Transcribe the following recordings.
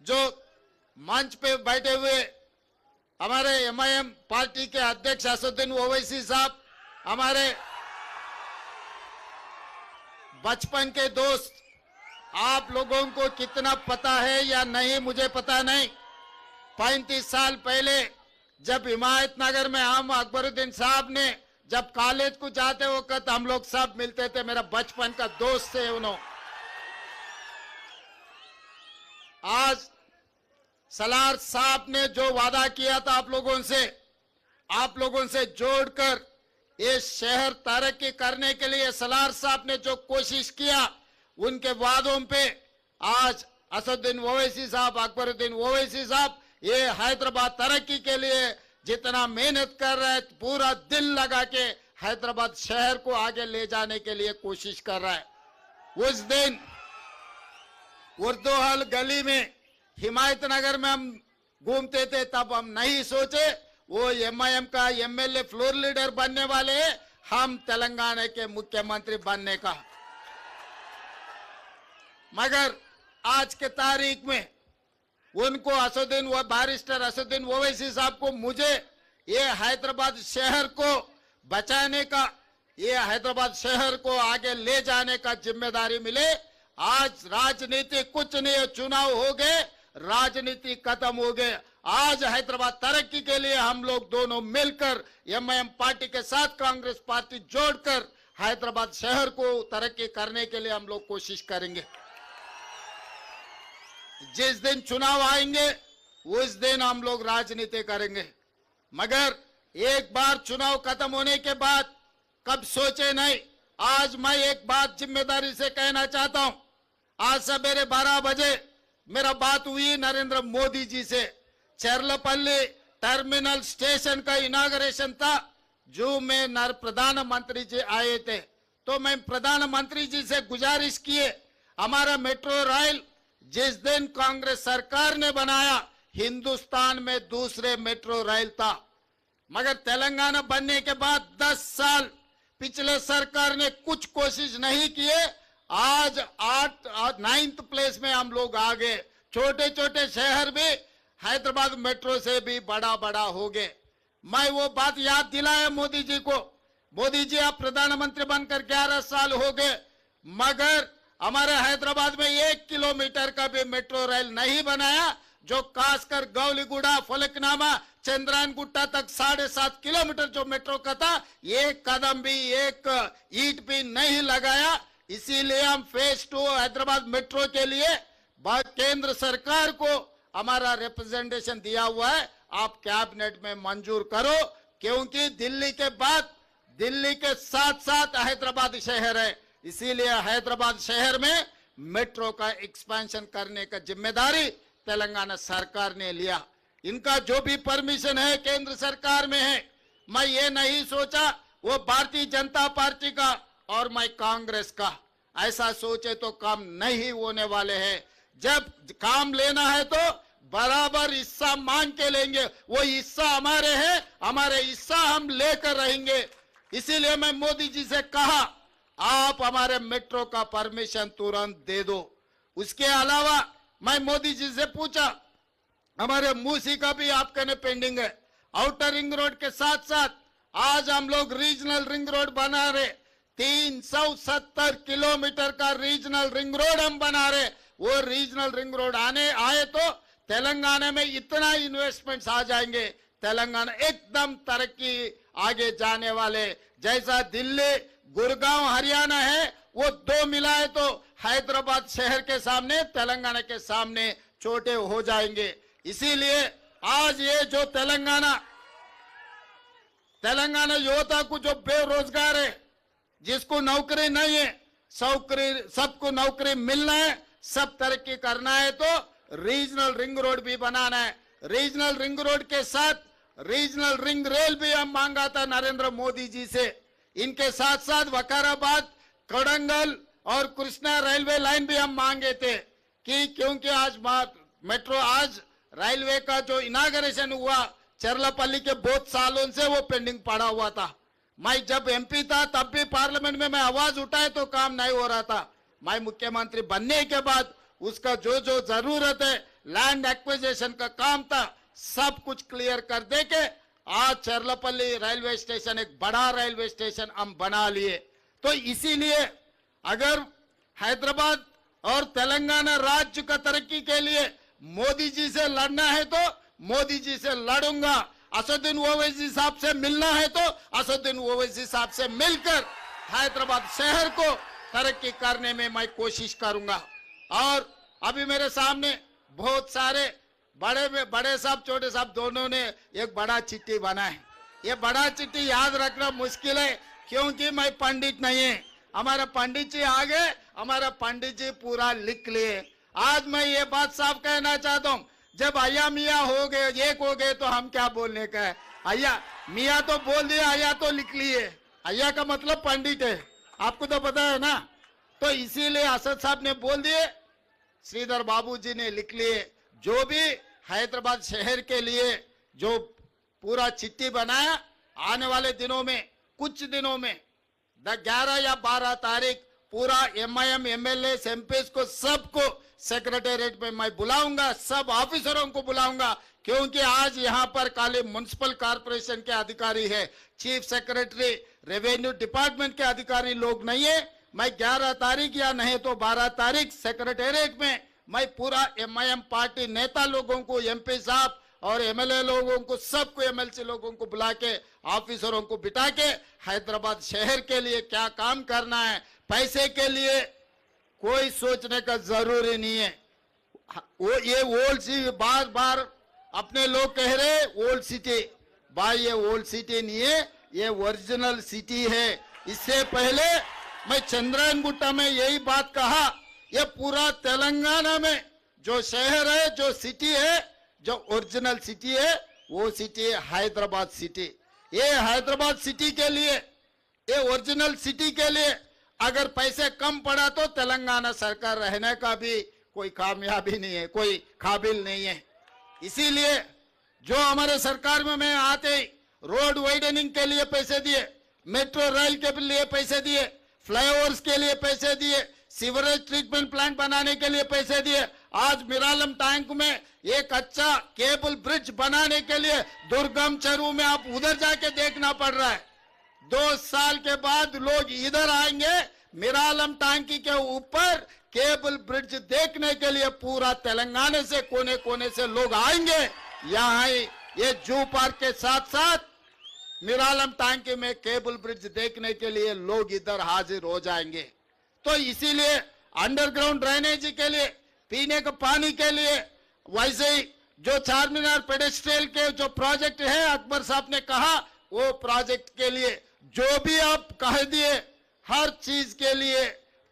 जो मंच पे बैठे हुए हमारे एमआईएम पार्टी के अध्यक्ष असदुद्दीन ओवैसी साहब, हमारे बचपन के दोस्त, आप लोगों को कितना पता है या नहीं मुझे पता नहीं। 35 साल पहले जब हिमायतनगर में हम अकबरुद्दीन साहब ने जब कॉलेज को जाते वक्त हम लोग सब मिलते थे, मेरा बचपन का दोस्त थे उन्होंने। आज सलार साहब ने जो वादा किया था आप लोगों से जोड़कर ये शहर तरक्की करने के लिए सलार साहब ने जो कोशिश किया, उनके वादों पे आज असदुद्दीन ओवैसी साहब, अकबरुद्दीन ओवैसी साहब ये हैदराबाद तरक्की के लिए जितना मेहनत कर रहे हैं, पूरा दिल लगा के हैदराबाद शहर को आगे ले जाने के लिए कोशिश कर रहा है। उस दिन उर्दूहल गली में हिमायतनगर में हम घूमते थे, तब हम नहीं सोचे वो एमआईएम का एमएलए फ्लोर लीडर बनने वाले हैं, हम तेलंगाना के मुख्यमंत्री बनने का। मगर आज के तारीख में उनको बैरिस्टर असदुद्दीन ओवैसी साहब को मुझे ये हैदराबाद शहर को बचाने का, ये हैदराबाद शहर को आगे ले जाने का जिम्मेदारी मिले। आज राजनीति कुछ नहीं, चुनाव हो गए, राजनीति खत्म हो गए। आज हैदराबाद तरक्की के लिए हम लोग दोनों मिलकर एमआईएम पार्टी के साथ कांग्रेस पार्टी जोड़कर हैदराबाद शहर को तरक्की करने के लिए हम लोग कोशिश करेंगे। जिस दिन चुनाव आएंगे उस दिन हम लोग राजनीति करेंगे, मगर एक बार चुनाव खत्म होने के बाद कब सोचे नहीं। आज मैं एक बात जिम्मेदारी से कहना चाहता हूं। आज सवेरे 12 बजे मेरा बात हुई नरेंद्र मोदी जी से। चेरलपल्ली टर्मिनल स्टेशन का इनाग्रेशन था, जो में प्रधानमंत्री जी आए थे, तो मैं प्रधानमंत्री जी से गुजारिश किए, हमारा मेट्रो रेल जिस दिन कांग्रेस सरकार ने बनाया, हिंदुस्तान में दूसरे मेट्रो रेल था, मगर तेलंगाना बनने के बाद 10 साल पिछले सरकार ने कुछ कोशिश नहीं किए। आज 9th प्लेस में हम लोग आ गए। छोटे छोटे शहर भी हैदराबाद मेट्रो से भी बड़ा हो गए। मैं वो बात याद दिलाया मोदी जी को। मोदी जी आप प्रधानमंत्री बनकर 11 साल हो गए, मगर हमारे हैदराबाद में 1 किलोमीटर का भी मेट्रो रेल नहीं बनाया, जो खासकर गौलीगुड़ा, फलकनामा, चंद्रायन गुट्टा तक 7.5 किलोमीटर जो मेट्रो का था, एक कदम भी, एक ईंट भी नहीं लगाया। इसीलिए हम फेज 2 हैदराबाद मेट्रो के लिए केंद्र सरकार को हमारा रिप्रेजेंटेशन दिया हुआ है, आप कैबिनेट में मंजूर करो, क्योंकि दिल्ली के बाद दिल्ली के साथ साथ हैदराबाद शहर है। इसीलिए हैदराबाद शहर में मेट्रो का एक्सपेंशन करने का जिम्मेदारी तेलंगाना सरकार ने लिया। इनका जो भी परमिशन है केंद्र सरकार में है। मैं ये नहीं सोचा वो भारतीय जनता पार्टी का और मैं कांग्रेस का, ऐसा सोचे तो काम नहीं होने वाले हैं। जब काम लेना है तो बराबर हिस्सा मांग के लेंगे, वो हिस्सा हमारे हैं, हमारे हिस्सा हम लेकर रहेंगे। इसीलिए मैं मोदी जी से कहा, आप हमारे मेट्रो का परमिशन तुरंत दे दो। उसके अलावा मैं मोदी जी से पूछा, हमारे मूसी का भी आपके ने पेंडिंग है। आउटर रिंग रोड के साथ साथ आज हम लोग रीजनल रिंग रोड बना रहे, 370 किलोमीटर का रीजनल रिंग रोड हम बना रहे। वो रीजनल रिंग रोड आए तो तेलंगाना में इतना इन्वेस्टमेंट्स आ जाएंगे, तेलंगाना एकदम तरक्की आगे जाने वाले। जैसा दिल्ली, गुड़गांव, हरियाणा है, वो 2 मिलाए तो हैदराबाद शहर के सामने, तेलंगाना के सामने छोटे हो जाएंगे। इसीलिए आज ये जो तेलंगाना युवता को जो बेरोजगार है, जिसको नौकरी नहीं है, सबको नौकरी मिलना है, सब तरक्की करना है तो रीजनल रिंग रोड भी बनाना है। रीजनल रिंग रोड के साथ रीजनल रिंग रेल भी हम मांगा था नरेंद्र मोदी जी से। इनके साथ साथ वकाराबाद, कोडंगल और कृष्णा रेलवे लाइन भी हम मांगे थे, कि क्योंकि आज मेट्रो, आज रेलवे का जो इनाग्रेशन हुआ, चेरलपल्ली के बहुत सालों से वो पेंडिंग पड़ा हुआ था। मैं जब एमपी था तब भी पार्लियामेंट में मैं आवाज उठाए तो काम नहीं हो रहा था। मैं मुख्यमंत्री बनने के बाद उसका जो जो जरूरत है लैंड एक्विजिशन का काम था, सब कुछ क्लियर कर दे के आज चरलपल्ली रेलवे स्टेशन एक बड़ा रेलवे स्टेशन हम बना लिए। तो इसीलिए अगर हैदराबाद और तेलंगाना राज्य का तरक्की के लिए मोदी जी से लड़ना है तो मोदी जी से लड़ूंगा, असदुद्दीन ओवैसी साहब से मिलना है तो असदुद्दीन ओवैसी साहब से मिलकर हैदराबाद शहर को तरक्की करने में मैं कोशिश करूंगा। और अभी मेरे सामने बहुत सारे बड़े साहब छोटे साहब दोनों ने एक बड़ा चिट्ठी बना है। ये बड़ा चिट्ठी याद रखना मुश्किल है क्योंकि मैं पंडित नहीं है, हमारा पंडित जी आ गए, हमारा पंडित जी पूरा लिख लिए। आज मैं ये बात साफ कहना चाहता हूँ, जब अय्या मियाँ हो गए, एक हो गए तो हम क्या बोलने का है। अय्या मियाँ तो बोल दिया, अय्या तो लिख लिए। अय्या का मतलब पंडित है, आपको तो पता है ना। तो इसीलिए असद साहब ने बोल दिए, श्रीधर बाबू जी ने लिख लिए। जो भी हैदराबाद शहर के लिए जो पूरा चिट्ठी बनाया, आने वाले दिनों में कुछ दिनों में 11 या 12 तारीख पूरा MIM MLA MPs को सबको सेक्रेटेरिएट में मैं बुलाऊंगा, सब ऑफिसरों को बुलाऊंगा, क्योंकि आज यहाँ पर खाली म्युनिसिपल कॉर्पोरेशन के अधिकारी है, चीफ सेक्रेटरी रेवेन्यू डिपार्टमेंट के अधिकारी लोग नहीं है। मैं 11 तारीख या नहीं तो 12 तारीख सेक्रेटेरिएट में मैं पूरा MIM पार्टी नेता लोगों को, MP साहब और MLA लोगों को, सबको MLC लोगों को बुला के ऑफिसरों को बिठा के हैदराबाद शहर के लिए क्या काम करना है, पैसे के लिए कोई सोचने का जरूरी नहीं है। वो ये ओल्ड सिटी बार बार अपने लोग कह रहे ओल्ड सिटी, भाई ये ओल्ड सिटी नहीं है, ये ओरिजिनल सिटी है। इससे पहले मैं चंद्रायन गुट्टा में यही बात कहा, ये पूरा तेलंगाना में जो शहर है, जो सिटी है, जो ओरिजिनल सिटी है, वो सिटी है हैदराबाद सिटी। ये हैदराबाद सिटी के लिए, ये ओरिजिनल सिटी के लिए अगर पैसे कम पड़ा तो तेलंगाना सरकार रहने का भी कोई कामयाबी नहीं है, कोई काबिल नहीं है। इसीलिए जो हमारे सरकार में मैं आते ही रोड वाइडनिंग के लिए पैसे दिए, मेट्रो रेल के लिए पैसे दिए, फ्लाईओवर्स के लिए पैसे दिए, सीवरेज ट्रीटमेंट प्लांट बनाने के लिए पैसे दिए। आज मिरालम टैंक में एक अच्छा केबल ब्रिज बनाने के लिए दुर्गम चरू में आप उधर जाके देखना पड़ रहा है। 2 साल के बाद लोग इधर आएंगे, मिरालम टैंकी के ऊपर केबल ब्रिज देखने के लिए पूरा तेलंगाना से कोने कोने से लोग आएंगे। यहाँ ये जू पार्क के साथ साथ मिरालम टैंकी में केबल ब्रिज देखने के लिए लोग इधर हाजिर हो जाएंगे। तो इसीलिए अंडरग्राउंड ड्रेनेज के लिए, पीने के पानी के लिए, वैसे ही जो चारमीनार पेडेस्ट्रियल के जो प्रोजेक्ट है, अकबर साहब ने कहा वो प्रोजेक्ट के लिए जो भी आप कह दिए, हर चीज के लिए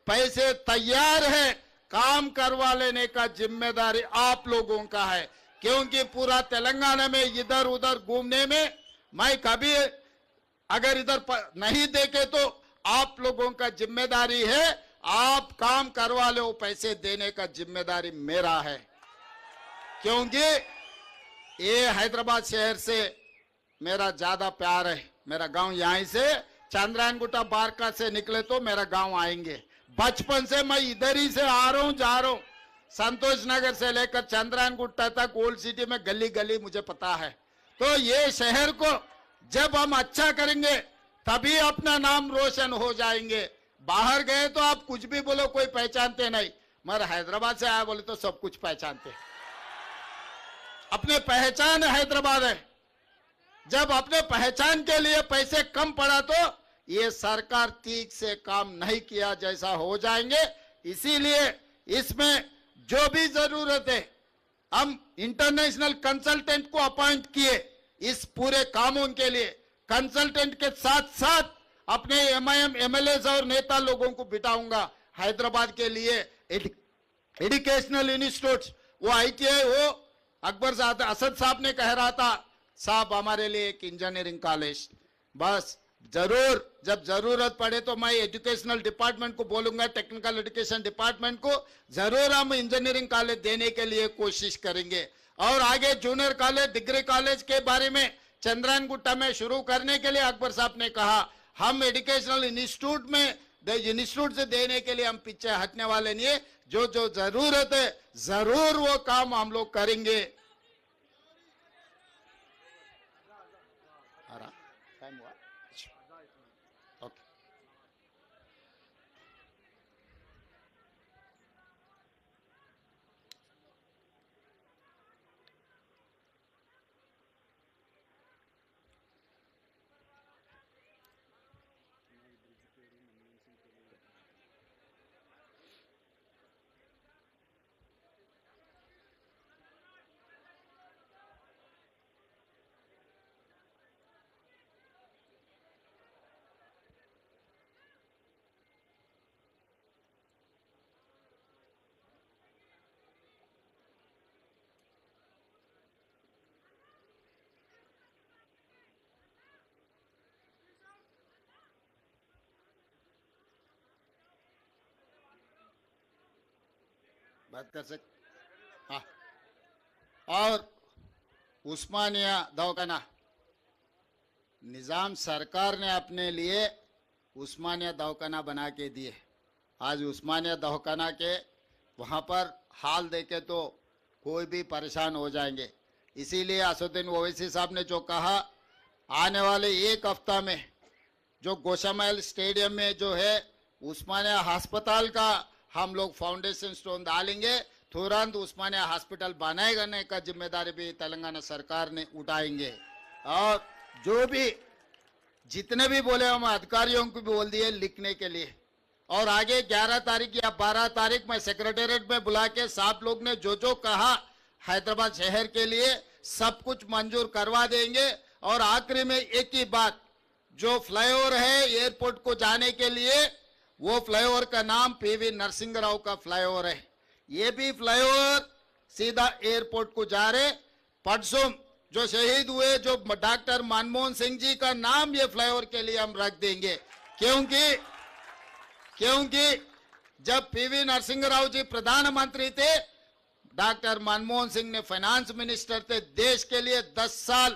पैसे तैयार है। काम करवा लेने का जिम्मेदारी आप लोगों का है, क्योंकि पूरा तेलंगाना में इधर उधर घूमने में मैं कभी अगर इधर नहीं देखे तो आप लोगों का जिम्मेदारी है। आप काम करवा लो, पैसे देने का जिम्मेदारी मेरा है, क्योंकि ये हैदराबाद शहर से मेरा ज्यादा प्यार है। मेरा गांव यहीं से चंद्रायन गुट्टा बारका से निकले तो मेरा गांव आएंगे। बचपन से मैं इधर ही से आ रहा हूं, जा रहा हूं। संतोष नगर से लेकर चंद्रायन गुट्टा तक ओल्ड सिटी में गली गली मुझे पता है। तो ये शहर को जब हम अच्छा करेंगे तभी अपना नाम रोशन हो जाएंगे। बाहर गए तो आप कुछ भी बोलो, कोई पहचानते नहीं, मगर हैदराबाद से आया बोले तो सब कुछ पहचानते। अपने पहचान हैदराबाद है। जब अपने पहचान के लिए पैसे कम पड़ा तो ये सरकार ठीक से काम नहीं किया जैसा हो जाएंगे। इसीलिए इसमें जो भी जरूरत है, हम इंटरनेशनल कंसल्टेंट को अपॉइंट किए इस पूरे कामों के लिए। कंसल्टेंट के साथ साथ अपने MIM MLAs और नेता लोगों को बिठाऊंगा हैदराबाद के लिए। एजुकेशनल इंस्टीट्यूट, वो ITI हो, अकबर साहब असद साहब ने कह रहा था, साहब हमारे लिए एक इंजीनियरिंग कॉलेज, बस जरूर जब जरूरत पड़े तो मैं एजुकेशनल डिपार्टमेंट को बोलूंगा, टेक्निकल एजुकेशन डिपार्टमेंट को जरूर हम इंजीनियरिंग कॉलेज देने के लिए कोशिश करेंगे। और आगे जूनियर कॉलेज, डिग्री कॉलेज के बारे में चंद्रायन गुट्टा में शुरू करने के लिए अकबर साहब ने कहा, हम एजुकेशनल इंस्टीट्यूट में इंस्टीट्यूट से देने के लिए हम पीछे हटने वाले नहीं है। जो जो जरूरत है जरूर वो काम हम लोग करेंगे। आ रहा टाइम हुआ? ओके। बात कर सकते। हाँ। और उस्मानिया दवाखाना निजाम सरकार ने अपने लिए उस्मानिया दवाखाना बना के दिए। आज उस्मानिया दवाखाना के वहाँ पर हाल देखे तो कोई भी परेशान हो जाएंगे। इसीलिए असदुद्दीन ओवैसी साहब ने जो कहा, आने वाले एक हफ्ता में जो गोशामहल स्टेडियम में जो है उस्मानिया अस्पताल का हम लोग फाउंडेशन स्टोन डालेंगे, तुरंत उस्मानिया हॉस्पिटल बनाने का जिम्मेदारी भी तेलंगाना सरकार ने उठाएंगे। और जो भी जितने भी बोले हम अधिकारियों को भी बोल दिए लिखने के लिए। और आगे 11 तारीख या 12 तारीख में सेक्रेटेरिएट में बुला के साहब लोग ने जो जो कहा हैदराबाद शहर के लिए सब कुछ मंजूर करवा देंगे। और आखिरी में एक ही बात, जो फ्लाईओवर है एयरपोर्ट को जाने के लिए, वो फ्लाईओवर का नाम पीवी नरसिंह राव का फ्लाईओवर है। ये भी फ्लाईओवर सीधा एयरपोर्ट को जा रहे। परसों जो शहीद हुए जो डॉक्टर मनमोहन सिंह जी का नाम ये फ्लाईओवर के लिए हम रख देंगे, क्योंकि जब पीवी नरसिंह राव जी प्रधानमंत्री थे, डॉक्टर मनमोहन सिंह ने फाइनेंस मिनिस्टर थे, देश के लिए 10 साल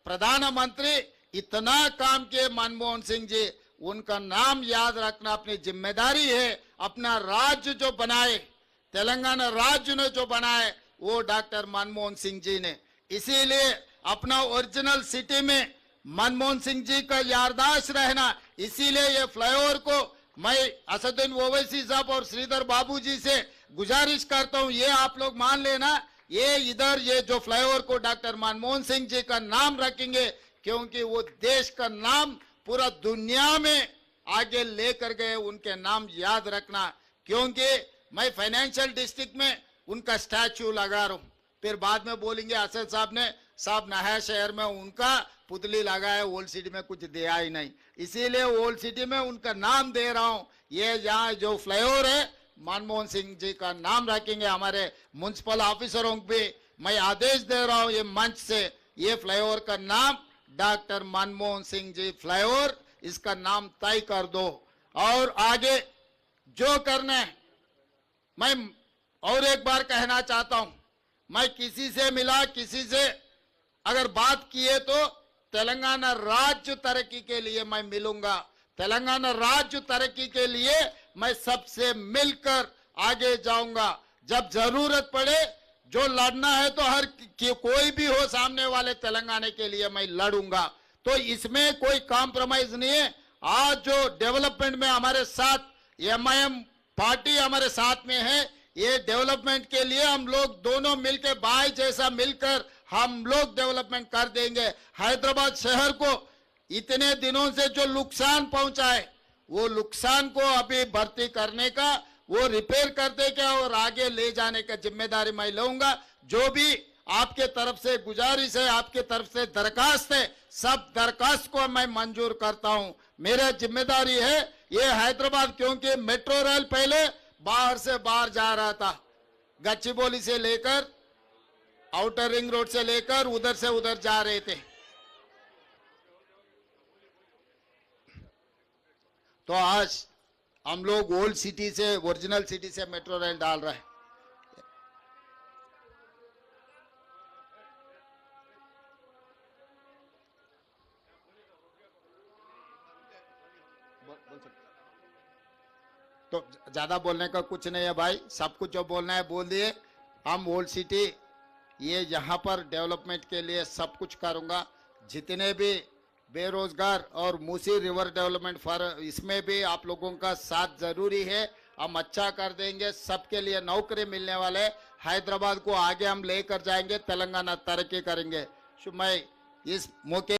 प्रधानमंत्री, इतना काम किए मनमोहन सिंह जी, उनका नाम याद रखना अपनी जिम्मेदारी है। अपना राज्य जो बनाए, तेलंगाना राज्य ने जो बनाए वो डॉक्टर मनमोहन सिंह जी ने। इसीलिए अपना ओरिजिनल सिटी में मनमोहन सिंह जी का याददाश्त रहना, इसीलिए ये फ्लाईओवर को मैं असदुद्दीन ओवैसी साहब और श्रीधर बाबू जी से गुजारिश करता हूं, ये आप लोग मान लेना, ये इधर ये जो फ्लाईओवर को डॉक्टर मनमोहन सिंह जी का नाम रखेंगे, क्योंकि वो देश का नाम पूरा दुनिया में आगे लेकर गए, उनके नाम याद रखना। क्योंकि मैं फाइनेंशियल डिस्ट्रिक्ट में उनका स्टैच्यू लगा रहा हूं, फिर बाद में बोलेंगे असद साहब ने साहब नया शहर में उनका पुतली लगाया, ओल्ड सिटी में कुछ दिया ही नहीं, इसीलिए ओल्ड सिटी में उनका नाम दे रहा हूं। ये यहाँ जो फ्लाईओवर है मनमोहन सिंह जी का नाम रखेंगे। हमारे म्युनिसिपल ऑफिसरों को भी मैं आदेश दे रहा हूं ये मंच से, ये फ्लाईओवर का नाम डॉक्टर मनमोहन सिंह जी फ्लाईओवर, इसका नाम तय कर दो। और आगे जो करना है, मैं और एक बार कहना चाहता हूं, मैं किसी से मिला, किसी से अगर बात किए तो तेलंगाना राज्य तरक्की के लिए मैं मिलूंगा। तेलंगाना राज्य तरक्की के लिए मैं सबसे मिलकर आगे जाऊंगा। जब जरूरत पड़े, जो लड़ना है तो हर कोई भी हो सामने वाले तेलंगाना के लिए मैं लड़ूंगा, तो इसमें कोई कॉम्प्रोमाइज नहीं है। आज जो डेवलपमेंट में हमारे साथ एमआईएम पार्टी हमारे साथ में है, ये डेवलपमेंट के लिए हम लोग दोनों मिलकर भाई जैसा मिलकर हम लोग डेवलपमेंट कर देंगे। हैदराबाद शहर को इतने दिनों से जो नुकसान पहुंचा है, वो नुकसान को अभी भर्ती करने का, वो रिपेयर करने का और आगे ले जाने का जिम्मेदारी मैं लूंगा। जो भी आपके तरफ से गुजारिश है, आपके तरफ से दरखास्त है, सब दरखास्त को मैं मंजूर करता हूं। मेरा जिम्मेदारी है ये हैदराबाद, क्योंकि मेट्रो रेल पहले बाहर से बाहर जा रहा था, गच्चीबौली से लेकर आउटर रिंग रोड से लेकर उधर से उधर जा रहे थे। तो आज हम लोग ओल्ड सिटी से, ओरिजिनल सिटी से मेट्रो रेल डाल रहे हैं। बोल सकते। तो ज्यादा बोलने का कुछ नहीं है भाई, सब कुछ जो बोलना है बोल दिए। हम ओल्ड सिटी ये यहाँ पर डेवलपमेंट के लिए सब कुछ करूँगा। जितने भी बेरोजगार और मूसी रिवर डेवलपमेंट फॉर, इसमें भी आप लोगों का साथ जरूरी है। हम अच्छा कर देंगे, सबके लिए नौकरी मिलने वाले। हैदराबाद को आगे हम लेकर जाएंगे, तेलंगाना तरक्की करेंगे। मैं इस मौके